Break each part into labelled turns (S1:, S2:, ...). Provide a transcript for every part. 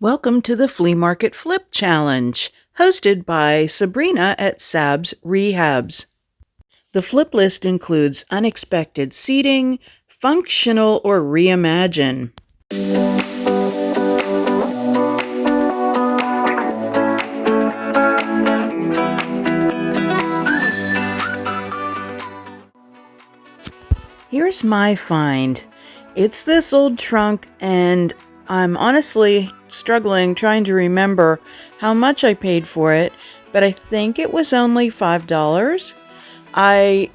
S1: Welcome to the Flea Market Flip Challenge, hosted by Sabrina at Sab's Rehabs. The flip list includes unexpected seating, functional, or reimagine. Here's my find. It's this old trunk, and I'm honestly struggling trying to remember how much I paid for it, but I think it was only $5. I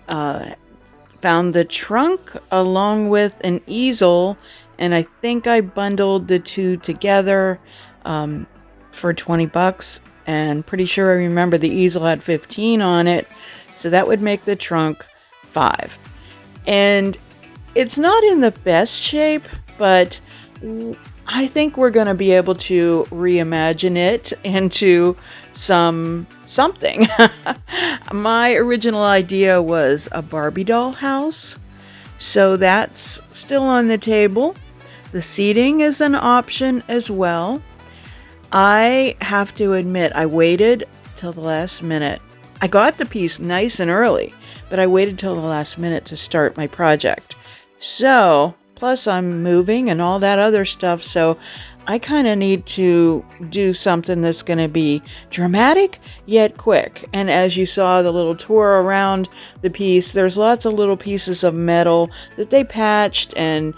S1: found the trunk along with an easel, and I think I bundled the two together for $20, and pretty sure I remember the easel had 15 on it, so that would make the trunk 5. And it's not in the best shape, but I think we're going to be able to reimagine it into something. My original idea was a Barbie doll house, so that's still on the table. The seating is an option as well. I have to admit, I waited till the last minute. I got the piece nice and early, but I waited till the last minute to start my project. So, plus I'm moving and all that other stuff, so I kind of need to do something that's going to be dramatic yet quick. And as you saw the little tour around the piece, there's lots of little pieces of metal that they patched, and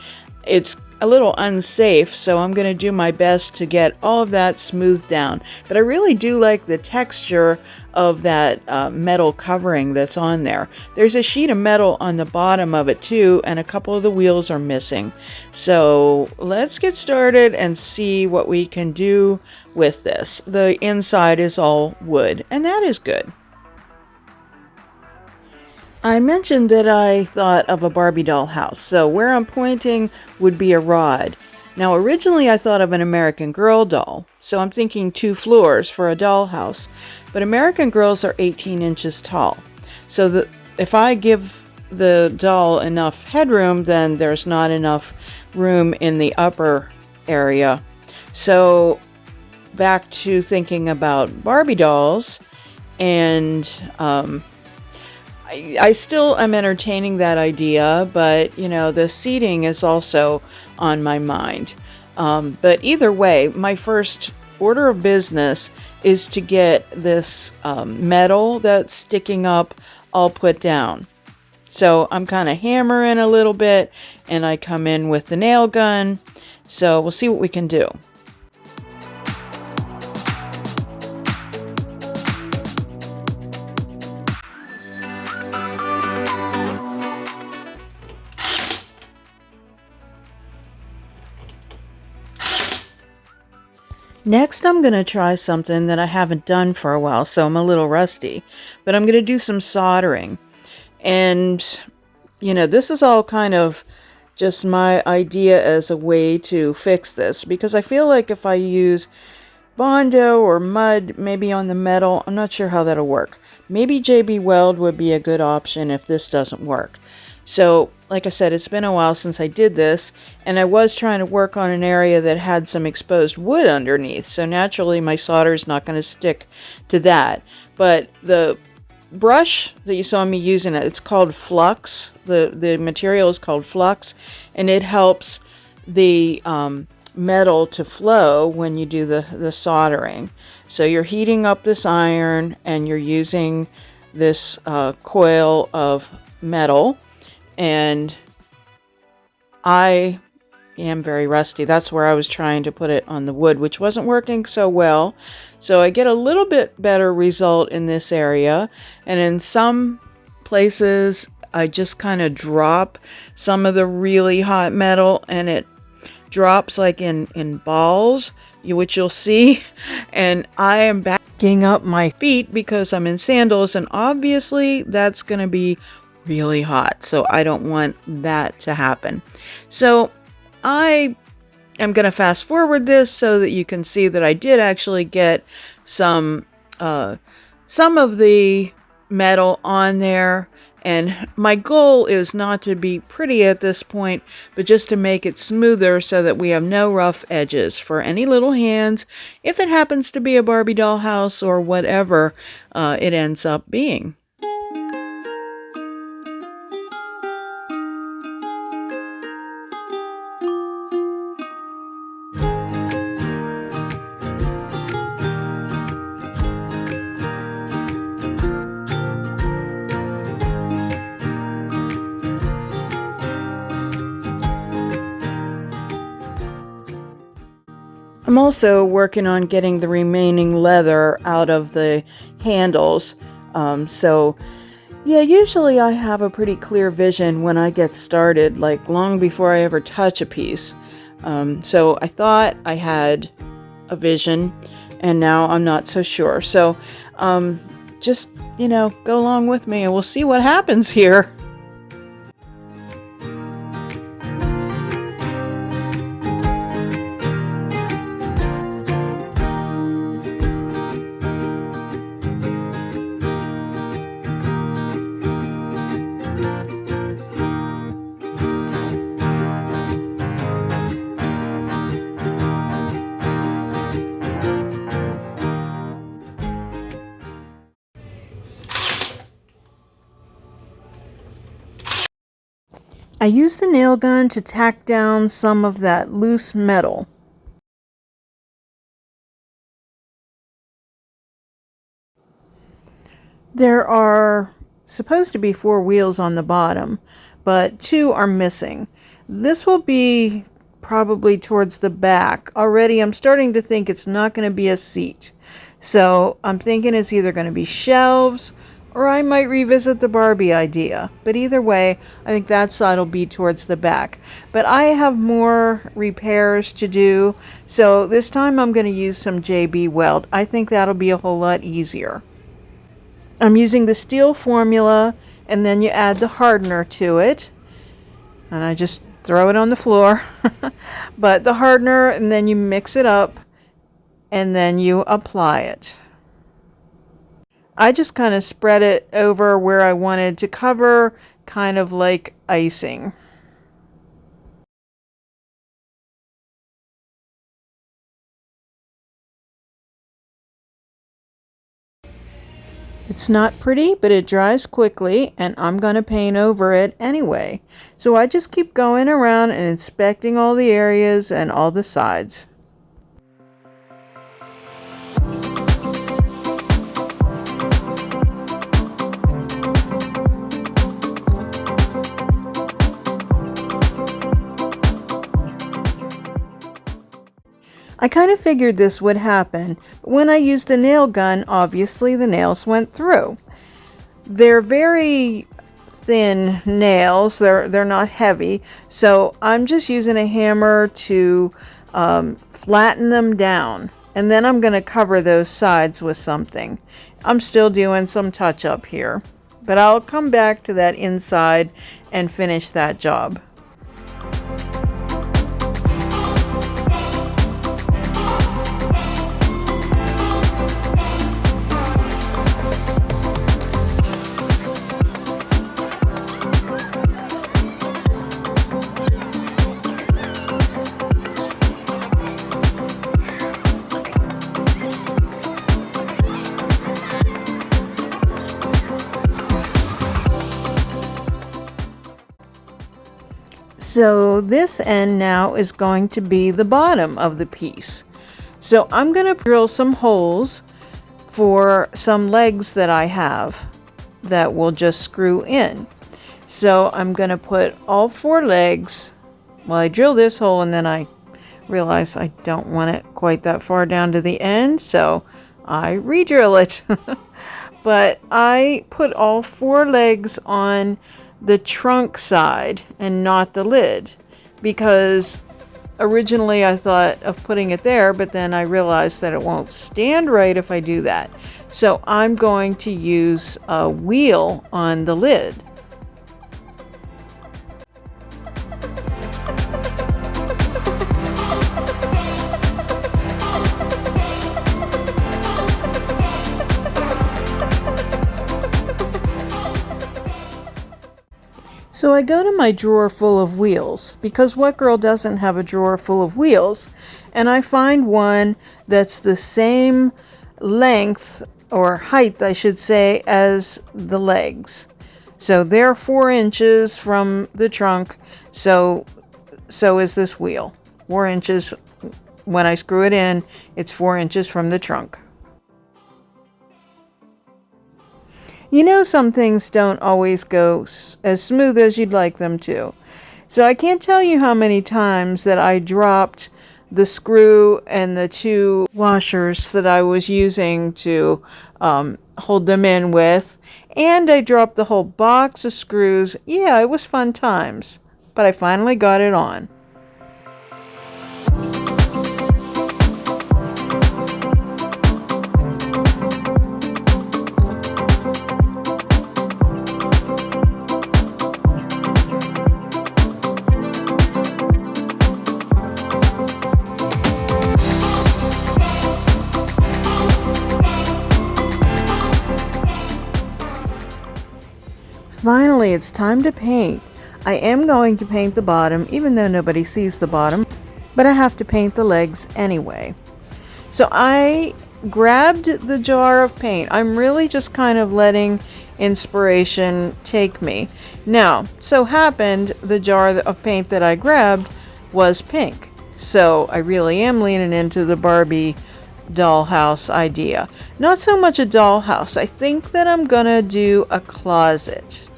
S1: it's a little unsafe, so I'm going to do my best to get all of that smoothed down. But I really do like the texture of that metal covering that's on there. There's a sheet of metal on the bottom of it too, and a couple of the wheels are missing. So let's get started and see what we can do with this. The inside is all wood, and that is good. I mentioned that I thought of a Barbie doll house, so where I'm pointing would be a rod. Now, originally I thought of an American Girl doll, so I'm thinking 2 floors for a doll house. But American Girls are 18 inches tall, so if I give the doll enough headroom, then there's not enough room in the upper area. So back to thinking about Barbie dolls, and I still am entertaining that idea, but the seating is also on my mind. But either way, my first order of business is to get this metal that's sticking up all put down. So I'm kind of hammering a little bit, and I come in with the nail gun. So we'll see what we can do. Next, I'm going to try something that I haven't done for a while, so I'm a little rusty. But I'm going to do some soldering. And, this is all kind of just my idea as a way to fix this. Because I feel like if I use Bondo or mud, maybe on the metal, I'm not sure how that'll work. Maybe JB Weld would be a good option if this doesn't work. So, like I said, it's been a while since I did this, and I was trying to work on an area that had some exposed wood underneath, so naturally my solder is not going to stick to that. But the brush that you saw me using, it's called Flux. The material is called Flux, and it helps the metal to flow when you do the soldering. So you're heating up this iron, and you're using this coil of metal. And I am very rusty. That's where I was trying to put it on the wood, which wasn't working so well. So I get a little bit better result in this area. And in some places, I just kind of drop some of the really hot metal, and it drops like in balls, which you'll see. And I am backing up my feet because I'm in sandals, and obviously that's going to be really hot, so I don't want that to happen. So I am going to fast forward this so that you can see that I did actually get some of the metal on there, And my goal is not to be pretty at this point, but just to make it smoother so that we have no rough edges for any little hands, if it happens to be a Barbie doll house or whatever it ends up being. I'm also working on getting the remaining leather out of the handles. So yeah, usually I have a pretty clear vision when I get started, like long before I ever touch a piece. So I thought I had a vision, and now I'm not so sure. So just, go along with me and we'll see what happens here. I used the nail gun to tack down some of that loose metal. There are supposed to be 4 wheels on the bottom, but 2 are missing. This will be probably towards the back. Already I'm starting to think it's not going to be a seat. So I'm thinking it's either going to be shelves, or I might revisit the Barbie idea. But either way, I think that side will be towards the back. But I have more repairs to do, so this time I'm going to use some JB Weld. I think that'll be a whole lot easier. I'm using the steel formula, and then you add the hardener to it. And I just throw it on the floor. But the hardener, and then you mix it up, and then you apply it. I just kind of spread it over where I wanted to cover, kind of like icing. It's not pretty, but it dries quickly, and I'm going to paint over it anyway. So I just keep going around and inspecting all the areas and all the sides. I kind of figured this would happen, but when I used the nail gun, obviously the nails went through. They're very thin nails, they're not heavy, so I'm just using a hammer to flatten them down, and then I'm going to cover those sides with something. I'm still doing some touch-up here, but I'll come back to that inside and finish that job. So this end now is going to be the bottom of the piece. So I'm going to drill some holes for some legs that I have that will just screw in. So I'm going to put all 4 legs. Well, I drill this hole and then I realize I don't want it quite that far down to the end, so I re-drill it. But I put all 4 legs on the trunk side and not the lid, because originally I thought of putting it there, but then I realized that it won't stand right if I do that. So I'm going to use a wheel on the lid. So I go to my drawer full of wheels, because what girl doesn't have a drawer full of wheels? And I find one that's the same length, or height I should say, as the legs. So they're 4 inches from the trunk, so is this wheel. 4 inches, when I screw it in, it's 4 inches from the trunk. You know, some things don't always go as smooth as you'd like them to. So I can't tell you how many times that I dropped the screw and the 2 washers that I was using to hold them in with. And I dropped the whole box of screws. Yeah, it was fun times. But I finally got it on. Finally, it's time to paint. I am going to paint the bottom, even though nobody sees the bottom, but I have to paint the legs anyway. So I grabbed the jar of paint. I'm really just kind of letting inspiration take me. Now, so happened the jar of paint that I grabbed was pink. So I really am leaning into the Barbie dollhouse idea. Not so much a dollhouse. I think that I'm gonna do a closet.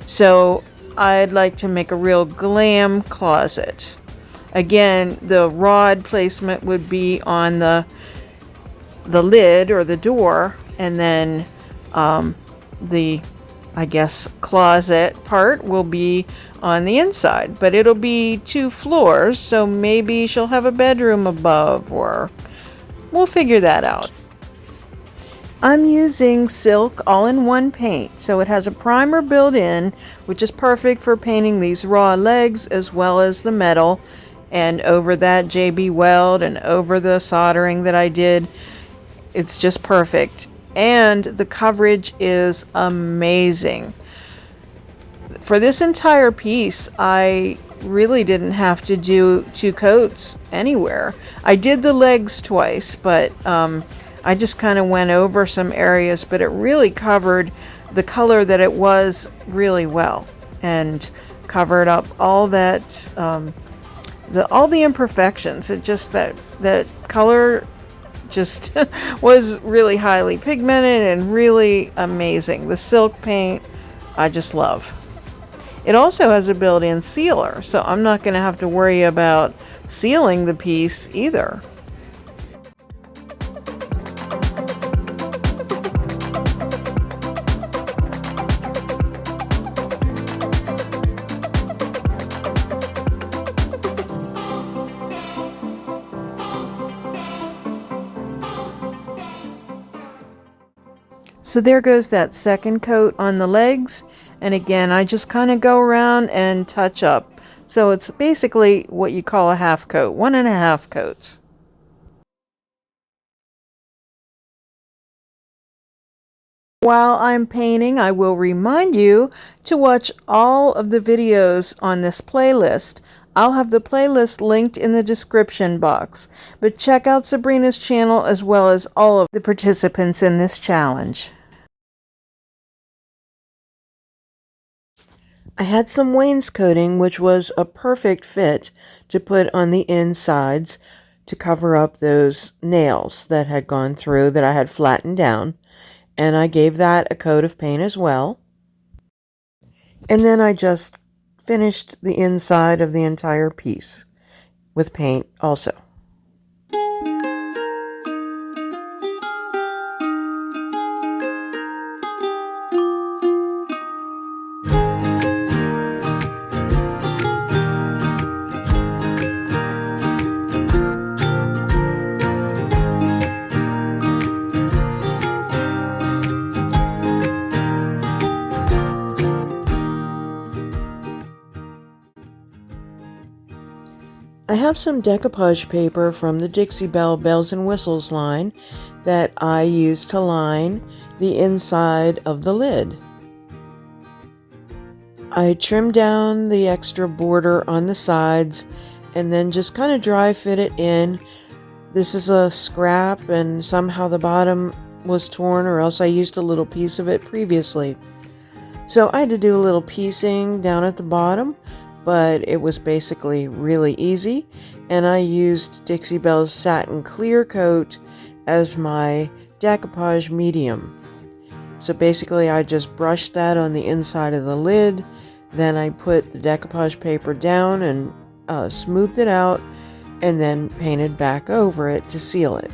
S1: So I'd like to make a real glam closet. Again, the rod placement would be on the lid or the door, and then the, I guess, closet part will be on the inside. But it'll be 2 floors, so maybe she'll have a bedroom above, or we'll figure that out. I'm using silk all-in-one paint, so it has a primer built in, which is perfect for painting these raw legs as well as the metal, and over that JB Weld and over the soldering that I did. It's just perfect, and the coverage is amazing. For this entire piece, I really didn't have to do 2 coats anywhere. I did the legs twice, but I just kind of went over some areas, but it really covered the color that it was really well, and covered up all that, all the imperfections. It just, that color just was really highly pigmented and really amazing. The silk paint, I just love. It also has a built-in sealer, so I'm not going to have to worry about sealing the piece either. So there goes that second coat on the legs, and again I just kind of go around and touch up. So it's basically what you call a half coat, 1.5 coats. While I'm painting, I will remind you to watch all of the videos on this playlist. I'll have the playlist linked in the description box, but check out Sabrina's channel as well as all of the participants in this challenge. I had some wainscoting, which was a perfect fit to put on the insides to cover up those nails that had gone through that I had flattened down. And I gave that a coat of paint as well. And then I just finished the inside of the entire piece with paint also. I have some decoupage paper from the Dixie Belle Bells and Whistles line that I use to line the inside of the lid. I trimmed down the extra border on the sides and then just kind of dry fit it in. This is a scrap and somehow the bottom was torn, or else I used a little piece of it previously. So I had to do a little piecing down at the bottom, but it was basically really easy. And I used Dixie Belle's Satin Clear Coat as my decoupage medium. So basically I just brushed that on the inside of the lid. Then I put the decoupage paper down and smoothed it out, and then painted back over it to seal it.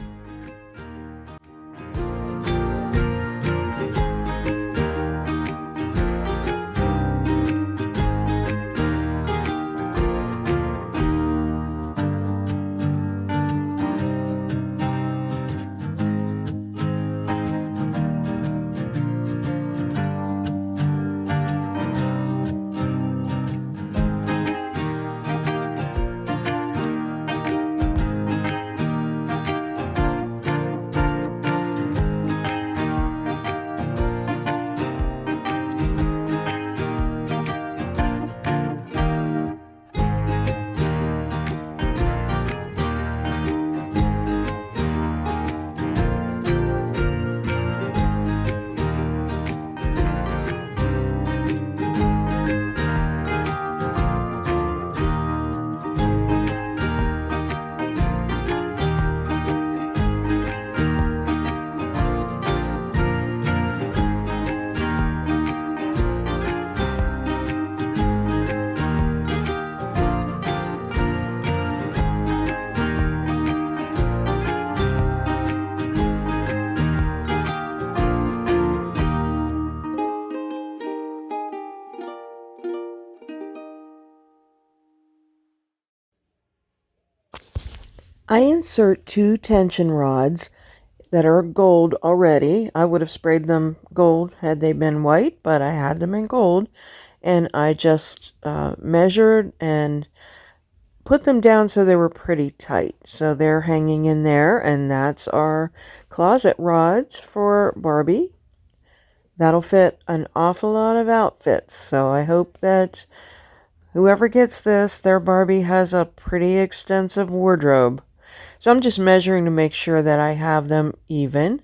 S1: I insert 2 tension rods that are gold already. I would have sprayed them gold had they been white, but I had them in gold. And I just measured and put them down so they were pretty tight. So they're hanging in there, and that's our closet rods for Barbie. That'll fit an awful lot of outfits. So I hope that whoever gets this, their Barbie has a pretty extensive wardrobe. So I'm just measuring to make sure that I have them even.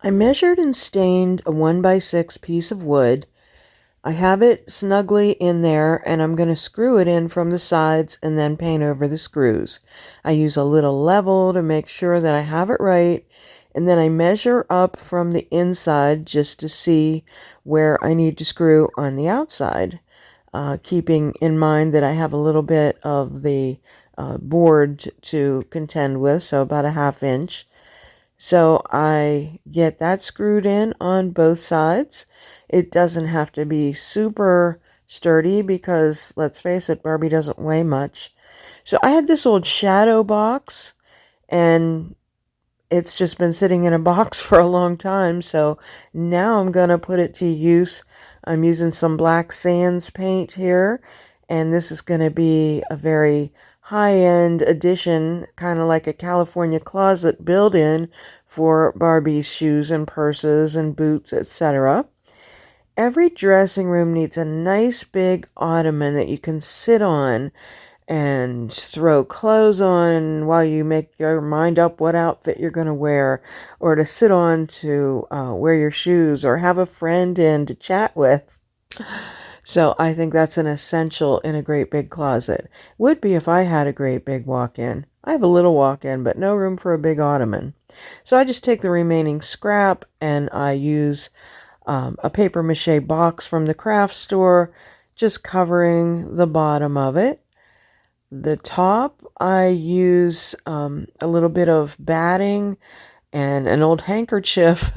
S1: I measured and stained a 1x6 piece of wood. I have it snugly in there, and I'm going to screw it in from the sides and then paint over the screws. I use a little level to make sure that I have it right, and then I measure up from the inside just to see where I need to screw on the outside, keeping in mind that I have a little bit of the board to contend with, so about a 1/2 inch. So I get that screwed in on both sides. It doesn't have to be super sturdy because, let's face it, Barbie doesn't weigh much. So I had this old shadow box, and it's just been sitting in a box for a long time. So now I'm going to put it to use. I'm using some Black Sands paint here, and this is going to be a very high-end addition, kind of like a California closet built-in for Barbie's shoes and purses and boots, etc. Every dressing room needs a nice big ottoman that you can sit on and throw clothes on while you make your mind up what outfit you're going to wear, or to sit on to wear your shoes, or have a friend in to chat with. So I think that's an essential in a great big closet. Would be if I had a great big walk-in. I have a little walk-in, but no room for a big ottoman. So I just take the remaining scrap and I use a paper mache box from the craft store, just covering the bottom of it. The top, I use a little bit of batting and an old handkerchief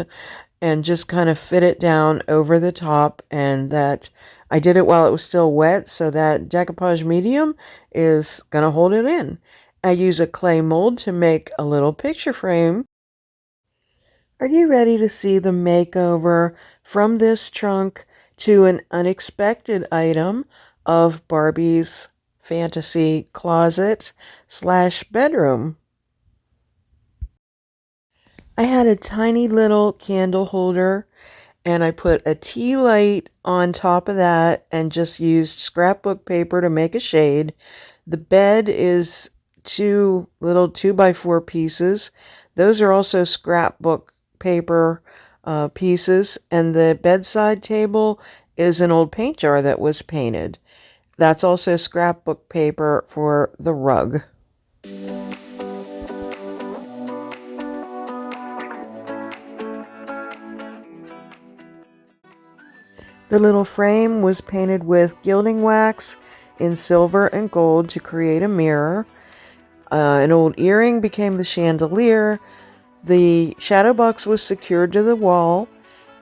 S1: and just kind of fit it down over the top, and that I did it while it was still wet, so that decoupage medium is going to hold it in. I use a clay mold to make a little picture frame. Are you ready to see the makeover from this trunk to an unexpected item of Barbie's fantasy closet / bedroom? I had a tiny little candle holder, and I put a tea light on top of that and just used scrapbook paper to make a shade. The bed is two little 2x4 pieces. Those are also scrapbook paper pieces, and the bedside table is an old paint jar that was painted. That's also scrapbook paper for the rug. The little frame was painted with gilding wax in silver and gold to create a mirror. An old earring became the chandelier. The shadow box was secured to the wall,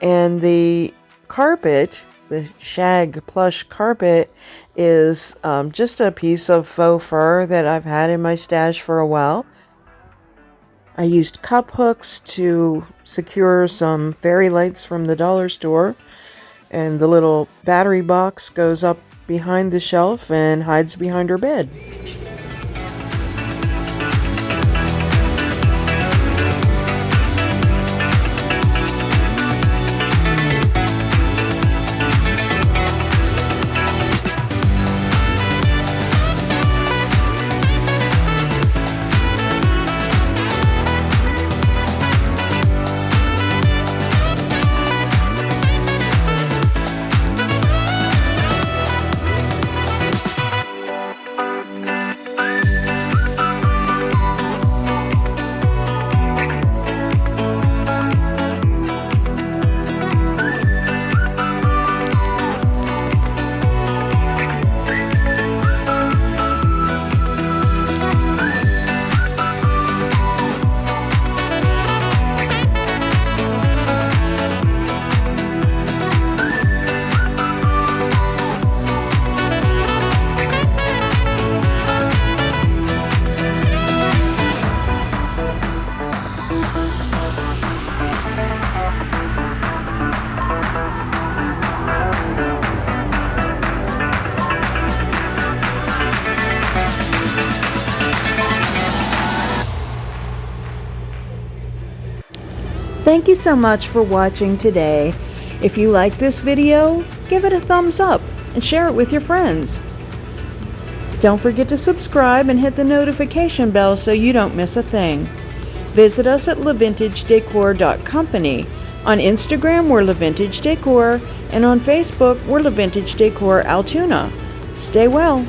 S1: and the carpet, the shag plush carpet, is just a piece of faux fur that I've had in my stash for a while. I used cup hooks to secure some fairy lights from the dollar store, and the little battery box goes up behind the shelf and hides behind her bed. Thank you so much for watching today. If you like this video, give it a thumbs up and share it with your friends. Don't forget to subscribe and hit the notification bell so you don't miss a thing. Visit us at lavintagedecor.company. On Instagram, we're LaVintage Decor, and on Facebook, we're LaVintage Decor Altoona. Stay well.